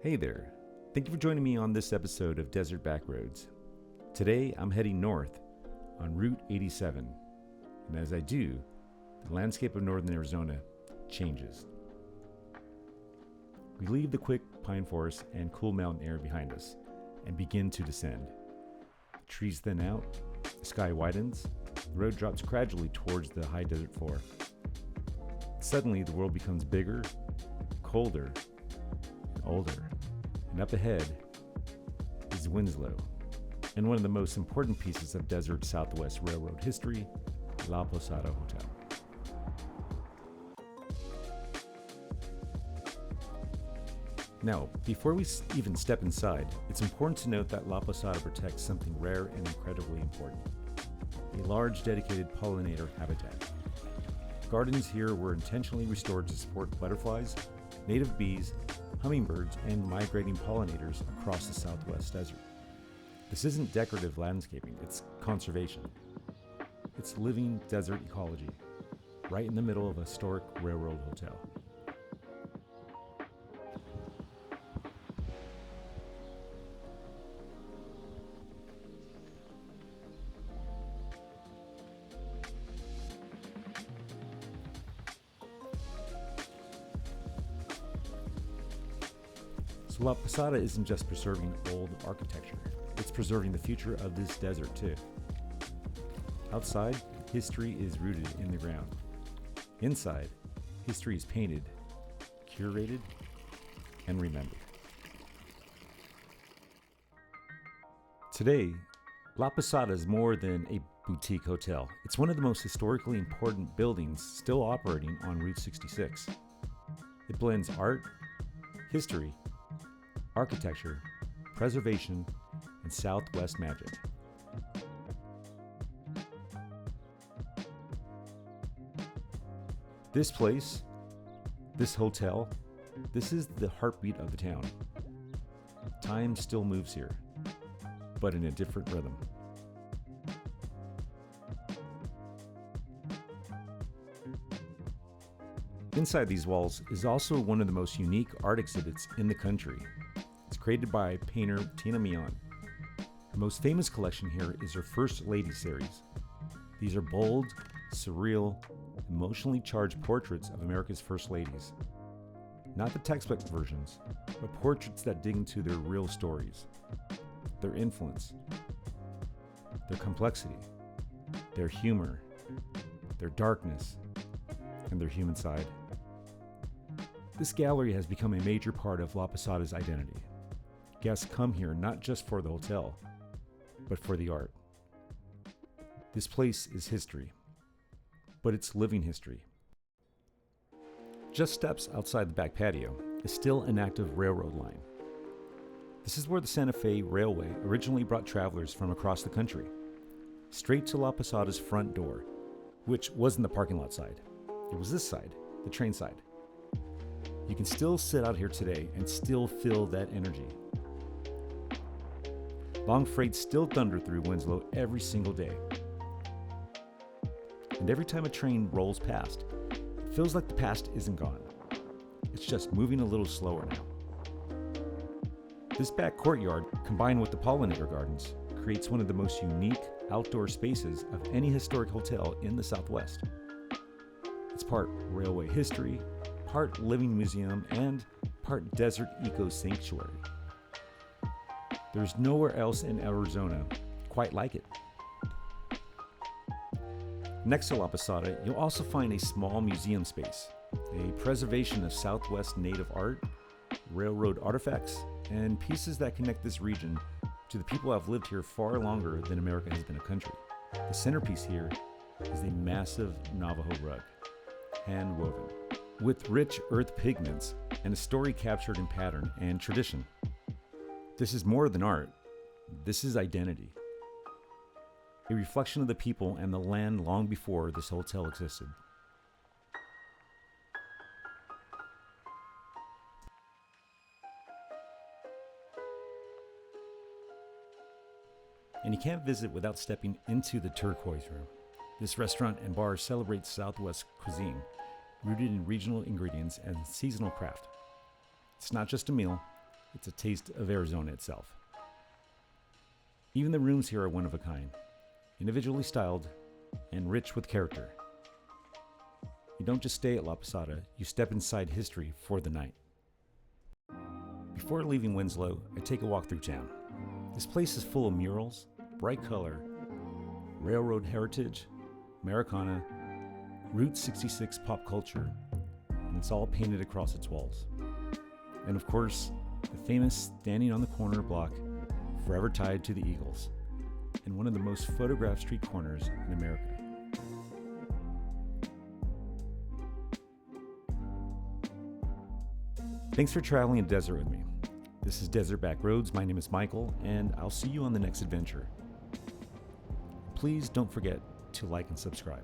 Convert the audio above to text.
Hey there. Thank you for joining me on this episode of Desert Backroads. Today I'm heading north on Route 87, and as I do, the landscape of northern Arizona changes. We leave the quick pine forest and cool mountain air behind us and begin to descend. Trees thin out, the sky widens, the road drops gradually towards the high desert floor. Suddenly the world becomes bigger, colder, and older, and up ahead is Winslow, and one of the most important pieces of Desert Southwest Railroad history, La Posada Hotel. Now, before we even step inside, it's important to note that La Posada protects something rare and incredibly important: a large dedicated pollinator habitat. Gardens here were intentionally restored to support butterflies, native bees, hummingbirds, and migrating pollinators across the Southwest desert. This isn't decorative landscaping, it's conservation. It's living desert ecology, right in the middle of a historic railroad hotel. So La Posada isn't just preserving old architecture, it's preserving the future of this desert too. Outside, history is rooted in the ground. Inside, history is painted, curated, and remembered. Today, La Posada is more than a boutique hotel. It's one of the most historically important buildings still operating on Route 66. It blends art, history, architecture, preservation, and Southwest magic. This place, this hotel, this is the heartbeat of the town. Time still moves here, but in a different rhythm. Inside these walls is also one of the most unique art exhibits in the country. It's created by painter Tina Mion. Her most famous collection here is her First Lady series. These are bold, surreal, emotionally charged portraits of America's First Ladies. Not the textbook versions, but portraits that dig into their real stories, their influence, their complexity, their humor, their darkness, and their human side. This gallery has become a major part of La Posada's identity. Guests come here not just for the hotel, but for the art. This place is history, but it's living history. Just steps outside the back patio is still an active railroad line. This is where the Santa Fe Railway originally brought travelers from across the country, straight to La Posada's front door, which wasn't the parking lot side. It was this side, the train side. You can still sit out here today and still feel that energy. Long freights still thunder through Winslow every single day. And every time a train rolls past, it feels like the past isn't gone. It's just moving a little slower now. This back courtyard, combined with the pollinator gardens, creates one of the most unique outdoor spaces of any historic hotel in the Southwest. It's part railway history, part living museum, and part desert eco-sanctuary. There's nowhere else in Arizona quite like it. Next to La Posada, you'll also find a small museum space, a preservation of Southwest native art, railroad artifacts, and pieces that connect this region to the people who have lived here far longer than America has been a country. The centerpiece here is a massive Navajo rug, hand-woven, with rich earth pigments and a story captured in pattern and tradition. This is more than art. This is identity. A reflection of the people and the land long before this hotel existed. And you can't visit without stepping into the Turquoise Room. This restaurant and bar celebrates Southwest cuisine, rooted in regional ingredients and seasonal craft. It's not just a meal, it's a taste of Arizona itself. Even the rooms here are one of a kind, individually styled and rich with character. You don't just stay at La Posada, you step inside history for the night. Before leaving Winslow, I take a walk through town. This place is full of murals, bright color, railroad heritage, Americana, Route 66 pop culture, and it's all painted across its walls. And of course, the famous standing on the corner block, forever tied to the Eagles, and one of the most photographed street corners in America. Thanks for traveling the desert with me. This is Desert Back Roads. My name is Michael, and I'll see you on the next adventure. Please don't forget to like and subscribe.